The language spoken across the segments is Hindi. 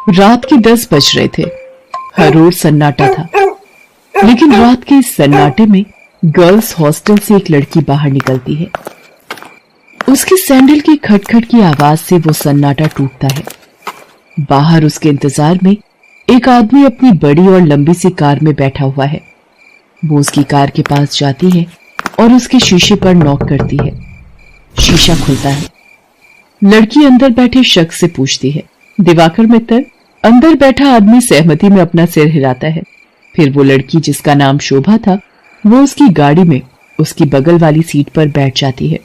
रात के 10 बज रहे थे। हर ओर सन्नाटा था, लेकिन रात के इस सन्नाटे में गर्ल्स हॉस्टल से एक लड़की बाहर निकलती है। उसकी सैंडल की खटखट की आवाज से वो सन्नाटा टूटता है। बाहर उसके इंतजार में एक आदमी अपनी बड़ी और लंबी सी कार में बैठा हुआ है। वो उसकी कार के पास जाती है और उसके शीशे पर नॉक करती है। शीशा खुलता है। लड़की अंदर बैठे शख्स से पूछती है, दिवाकर मित्तल? अंदर बैठा आदमी सहमति में अपना सिर हिलाता है। फिर वो लड़की, जिसका नाम शोभा था, वो उसकी गाड़ी में उसकी बगल वाली सीट पर बैठ जाती है।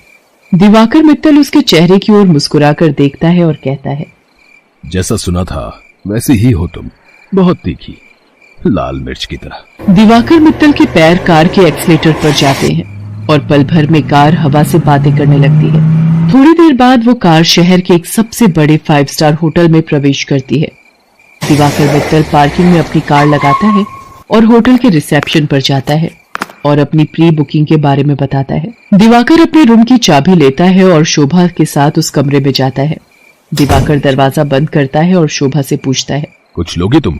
दिवाकर मित्तल उसके चेहरे की ओर मुस्कुराकर देखता है और कहता है, जैसा सुना था वैसे ही हो तुम, बहुत तीखी, लाल मिर्च की तरह। दिवाकर मित्तल के पैर कार के एक्सीलेटर पर जाते हैं और पल भर में कार हवा से बातें करने लगती है। थोड़ी देर बाद वो कार शहर के एक सबसे बड़े 5 स्टार होटल में प्रवेश करती है। दिवाकर मित्तल पार्किंग में अपनी कार लगाता है और होटल के रिसेप्शन पर जाता है और अपनी प्री बुकिंग के बारे में बताता है। दिवाकर अपने रूम की चाबी लेता है और शोभा के साथ उस कमरे में जाता है। दिवाकर दरवाजा बंद करता है और शोभा से पूछता है, कुछ लोगे तुम,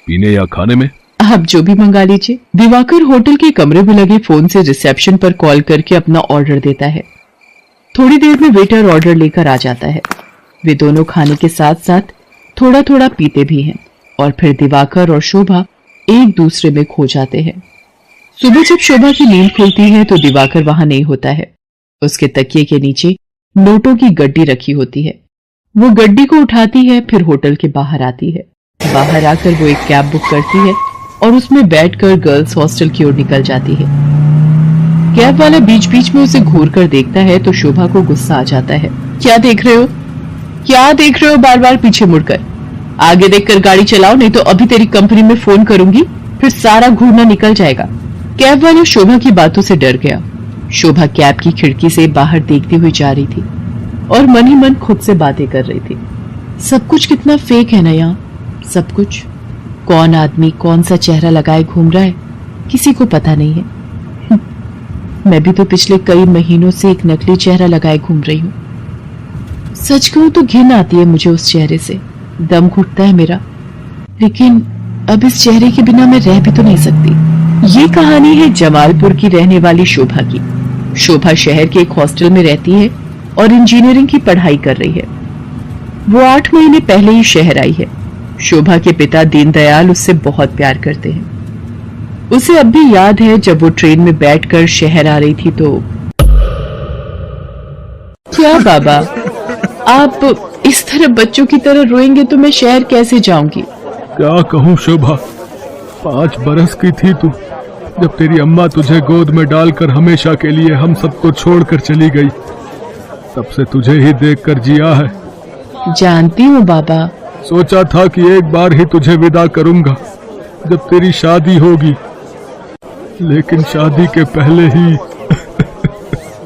पीने या खाने में? आप जो भी मंगा लीजिए। दिवाकर होटल के कमरे में लगे फोन से रिसेप्शन पर कॉल करके अपना ऑर्डर देता है। थोड़ी देर में वेटर ऑर्डर लेकर आ जाता है। वे दोनों खाने के साथ साथ थोड़ा थोड़ा पीते भी हैं और फिर दिवाकर और शोभा एक दूसरे में खो जाते हैं। सुबह जब शोभा की नींद खुलती है तो दिवाकर वहां नहीं होता है। उसके तकिए के नीचे नोटों की गड्डी रखी होती है। वो गड्डी को उठाती है, फिर होटल के बाहर आती है। बाहर आकर वो एक कैब बुक करती है और उसमें बैठकर गर्ल्स हॉस्टल की ओर निकल जाती है। कैब वाला बीच बीच में उसे घूर कर देखता है तो शोभा को गुस्सा आ जाता है। क्या देख रहे हो? क्या देख रहे हो बार बार पीछे मुड़कर? आगे देखकर गाड़ी चलाओ, नहीं तो अभी तेरी कंपनी में फोन करूंगी, फिर सारा घूरना निकल जाएगा। कैब वाला शोभा की बातों से डर गया। शोभा कैब की खिड़की से बाहर देखती हुई जा रही थी और मन ही मन खुद से बातें कर रही थी। सब कुछ कितना फेक है ना यहाँ, सब कुछ। कौन आदमी कौन सा चेहरा लगाए घूम रहा है, किसी को पता नहीं है। मैं भी तो पिछले कई महीनों से एक नकली चेहरा लगाए घूम रही हूँ। सच कहूं तो घिन आती है मुझे उस चेहरे से, दम घुटता है मेरा। लेकिन अब इस चेहरे के बिना मैं रह भी तो नहीं सकती। ये कहानी है जमालपुर की रहने वाली शोभा की। शोभा शहर के एक हॉस्टल में रहती है और इंजीनियरिंग की पढ़ाई कर रही है। वो 8 महीने पहले ही शहर आई है। शोभा के पिता दीनदयाल उससे बहुत प्यार करते हैं। उसे अब भी याद है जब वो ट्रेन में बैठकर शहर आ रही थी तो। क्या बाबा, आप इस तरह बच्चों की तरह रोएंगे तो मैं शहर कैसे जाऊंगी? क्या कहूँ शोभा, 5 बरस की थी तू जब तेरी अम्मा तुझे गोद में डालकर हमेशा के लिए हम सबको छोड़कर चली गई। तब से तुझे ही देखकर जिया है। जानती हूँ बाबा। सोचा था कि एक बार ही तुझे विदा करूंगा जब तेरी शादी होगी, लेकिन शादी के पहले ही।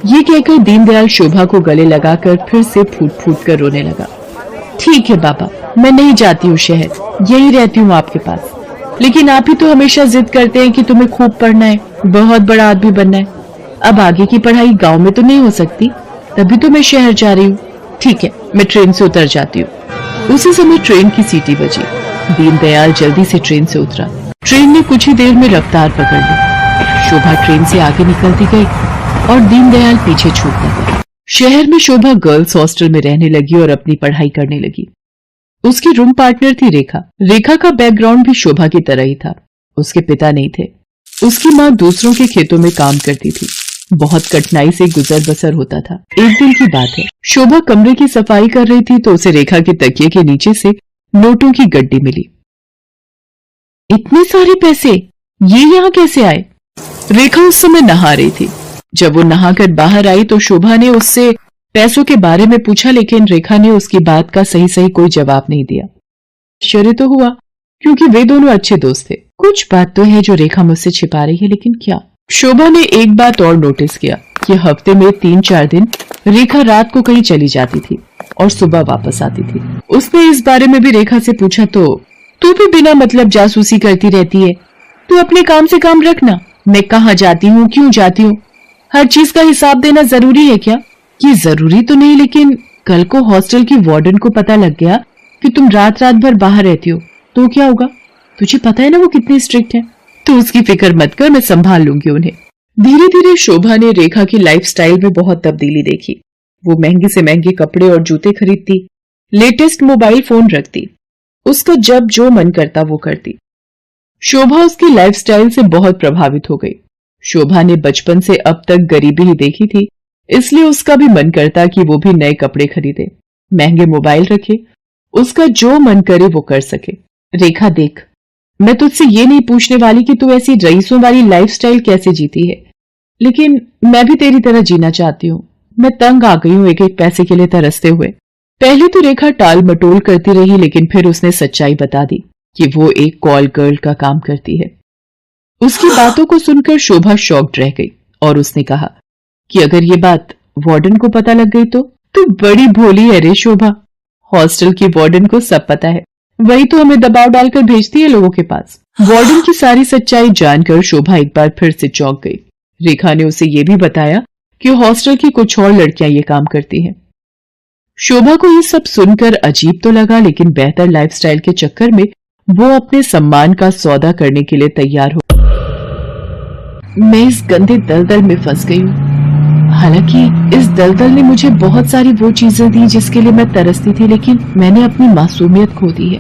ये कहकर दीनदयाल शोभा को गले लगाकर फिर से फूट फूट कर रोने लगा। ठीक है बाबा, मैं नहीं जाती हूँ शहर, यही रहती हूँ आपके पास। लेकिन आप ही तो हमेशा जिद करते हैं कि तुम्हें खूब पढ़ना है, बहुत बड़ा आदमी बनना है। अब आगे की पढ़ाई गांव में तो नहीं हो सकती, तभी तो मैं शहर जा रही हूँ। ठीक है, मैं ट्रेन से उतर जाती हूँ। उसी समय ट्रेन की सीटी बजी। दीनदयाल जल्दी से ट्रेन से उतरा। ट्रेन ने कुछ ही देर में रफ्तार पकड़ ली। शोभा ट्रेन से आगे निकलती गई और दीनदयाल पीछे छूटता गया। शहर में शोभा गर्ल्स हॉस्टल में रहने लगी और अपनी पढ़ाई करने लगी। उसकी रूम पार्टनर थी रेखा। रेखा का बैकग्राउंड भी शोभा की तरह ही था। उसके पिता नहीं थे। उसकी माँ दूसरों के खेतों में काम करती थी। बहुत कठिनाई से गुजर बसर होता था। एक दिन की बात है, शोभा कमरे की सफाई कर रही थी तो उसे रेखा के तकिए के नीचे से नोटों की गड्डी मिली। इतने सारे पैसे, ये यहाँ कैसे आए? रेखा उस समय नहा रही थी। जब वो नहाकर बाहर आई तो शोभा ने उससे पैसों के बारे में पूछा, लेकिन रेखा ने उसकी बात का सही सही कोई जवाब नहीं दिया। आश्चर्य तो हुआ क्योंकि वे दोनों अच्छे दोस्त थे। कुछ बात तो है जो रेखा मुझसे छिपा रही है, लेकिन क्या? शोभा ने एक बात और नोटिस किया कि हफ्ते में 3-4 दिन रेखा रात को कहीं चली जाती थी और सुबह वापस आती थी। उसने इस बारे में भी रेखा से पूछा तो तू भी बिना मतलब जासूसी करती रहती है, तू अपने काम से काम रखना। मैं कहाँ जाती हूँ, क्यों जाती हूँ, हर चीज का हिसाब देना जरूरी है क्या? ये जरूरी तो नहीं, लेकिन कल को हॉस्टल की वार्डन को पता लग गया कि तुम रात रात भर बाहर रहती हो तो क्या होगा? तुझे पता है ना वो कितनी स्ट्रिक्ट है। तो उसकी फिक्र मत कर, मैं संभाल लूंगी उन्हें। धीरे धीरे शोभा ने रेखा की लाइफस्टाइल में बहुत तब्दीली देखी। वो महंगे से महंगे कपड़े और जूते खरीदती, लेटेस्ट मोबाइल फोन रखती, उसका जब जो मन करता वो करती। शोभा उसकी लाइफस्टाइल से बहुत प्रभावित हो गई। शोभा ने बचपन से अब तक गरीबी ही देखी थी, इसलिए उसका भी मन करता कि वो भी नए कपड़े खरीदे, महंगे मोबाइल रखे, उसका जो मन करे वो कर सके। रेखा देख, मैं तुझसे ये नहीं पूछने वाली कि तू ऐसी रईसों वाली लाइफस्टाइल कैसे जीती है, लेकिन मैं भी तेरी तरह जीना चाहती हूँ। मैं तंग आ गई हूँ एक एक पैसे के लिए तरसते हुए। पहले तो रेखा टाल मटोल करती रही, लेकिन फिर उसने सच्चाई बता दी कि वो एक कॉल गर्ल का काम करती है। उसकी बातों को सुनकर शोभा शॉक्ड रह गई और उसने कहा कि अगर ये बात वार्डन को पता लग गई तो बड़ी भोली है रे शोभा। हॉस्टल की वार्डन को सब पता है, वही तो हमें दबाव डालकर भेजती है लोगों के पास। वार्डन की सारी सच्चाई जानकर शोभा एक बार फिर से चौंक गई। रेखा ने उसे ये भी बताया कि हॉस्टल की कुछ और लड़कियां ये काम करती हैं। शोभा को ये सब सुनकर अजीब तो लगा, लेकिन बेहतर लाइफस्टाइल के चक्कर में वो अपने सम्मान का सौदा करने के लिए तैयार हो। मैं इस गंदे दलदल में फंस गई हूँ। हालांकि इस दलदल ने मुझे बहुत सारी वो चीजें दी जिसके लिए मैं तरसती थी, लेकिन मैंने अपनी मासूमियत खो दी है,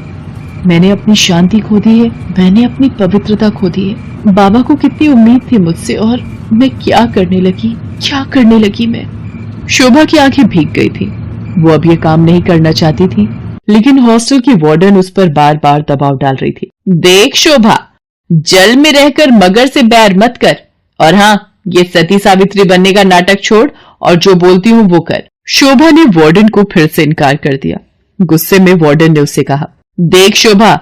मैंने अपनी शांति खो दी है, मैंने अपनी पवित्रता खो दी है। बाबा को कितनी उम्मीद थी मुझसे, और मैं क्या करने लगी मैं। शोभा की आंखें भीग गई थी। वो अब ये काम नहीं करना चाहती थी, लेकिन हॉस्टल की वार्डन उस पर बार बार दबाव डाल रही थी। देख शोभा, जल में रहकर मगर से बैर मत कर, और हाँ, ये सती सावित्री बनने का नाटक छोड़ और जो बोलती हूँ वो कर। शोभा ने वार्डन को फिर से इनकार कर दिया। गुस्से में वार्डन ने उससे कहा, देख शोभा,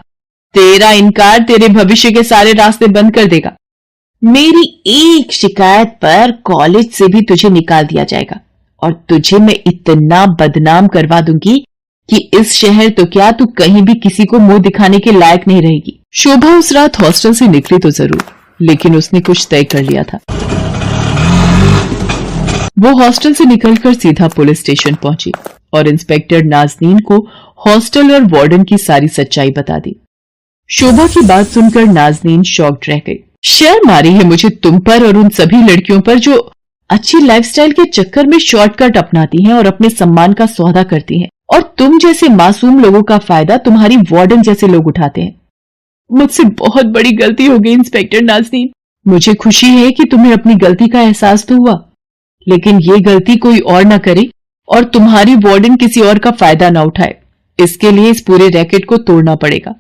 तेरा इनकार तेरे भविष्य के सारे रास्ते बंद कर देगा। मेरी एक शिकायत पर कॉलेज से भी तुझे निकाल दिया जाएगा, और तुझे मैं इतना बदनाम करवा दूंगी कि इस शहर तो क्या, तू कहीं भी किसी को मुंह दिखाने के लायक नहीं रहेगी। शोभा उस रात हॉस्टल से निकली तो जरूर, लेकिन उसने कुछ तय कर लिया था। वो हॉस्टल से निकलकर सीधा पुलिस स्टेशन पहुंची और इंस्पेक्टर नाज़नीन को हॉस्टल और वार्डन की सारी सच्चाई बता दी। शोभा की बात सुनकर नाज़नीन शॉक्ड रह गई। शर्म आ रही है मुझे तुम पर और उन सभी लड़कियों पर जो अच्छी लाइफस्टाइल के चक्कर में शॉर्टकट अपनाती हैं और अपने सम्मान का सौदा करती हैं, और तुम जैसे मासूम लोगों का फायदा तुम्हारी वार्डन जैसे लोग उठाते हैं। मुझसे बहुत बड़ी गलती हो गई इंस्पेक्टर नाज़नीन। मुझे खुशी है कि तुम्हें अपनी गलती का एहसास तो हुआ, लेकिन ये गलती कोई और ना करे और तुम्हारी वार्डन किसी और का फायदा ना उठाए। इसके लिए इस पूरे रैकेट को तोड़ना पड़ेगा।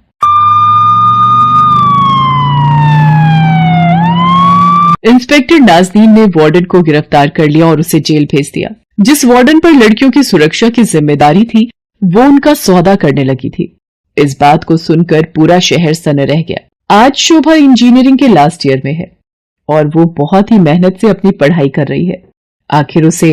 इंस्पेक्टर नाज़नीन ने वार्डन को गिरफ्तार कर लिया और उसे जेल भेज दिया। जिस वार्डन पर लड़कियों की सुरक्षा की जिम्मेदारी थी, वो उनका सौदा करने लगी थी। इस बात को सुनकर पूरा शहर सन रह गया। आज शोभा इंजीनियरिंग के लास्ट ईयर में है और वो बहुत ही मेहनत से अपनी पढ़ाई कर रही है। आखिर उसे